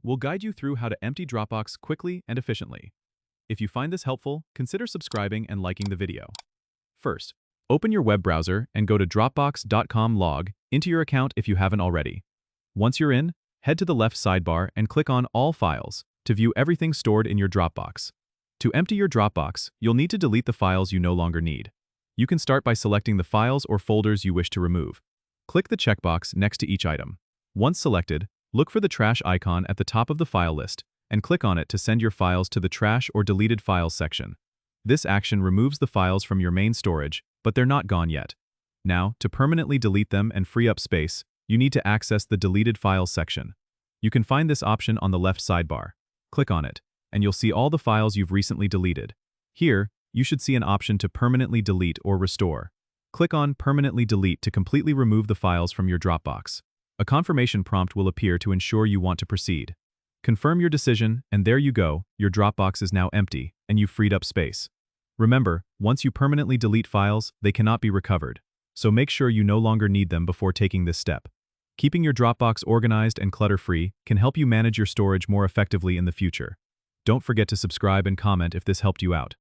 we'll guide you through how to empty Dropbox quickly and efficiently. If you find this helpful, consider subscribing and liking the video. First, open your web browser and go to dropbox.com. Log into your account if you haven't already. Once you're in, head to the left sidebar and click on All Files to view everything stored in your Dropbox. To empty your Dropbox, you'll need to delete the files you no longer need. You can start by selecting the files or folders you wish to remove. Click the checkbox next to each item. Once selected, look for the trash icon at the top of the file list and click on it to send your files to the trash or deleted files section. This action removes the files from your main storage, but they're not gone yet. Now, to permanently delete them and free up space, you need to access the deleted files section. You can find this option on the left sidebar. Click on it, and you'll see all the files you've recently deleted. Here, you should see an option to permanently delete or restore. Click on Permanently Delete to completely remove the files from your Dropbox. A confirmation prompt will appear to ensure you want to proceed. Confirm your decision, and there you go, your Dropbox is now empty, and you've freed up space. Remember, once you permanently delete files, they cannot be recovered, so make sure you no longer need them before taking this step. Keeping your Dropbox organized and clutter-free can help you manage your storage more effectively in the future. Don't forget to subscribe and comment if this helped you out.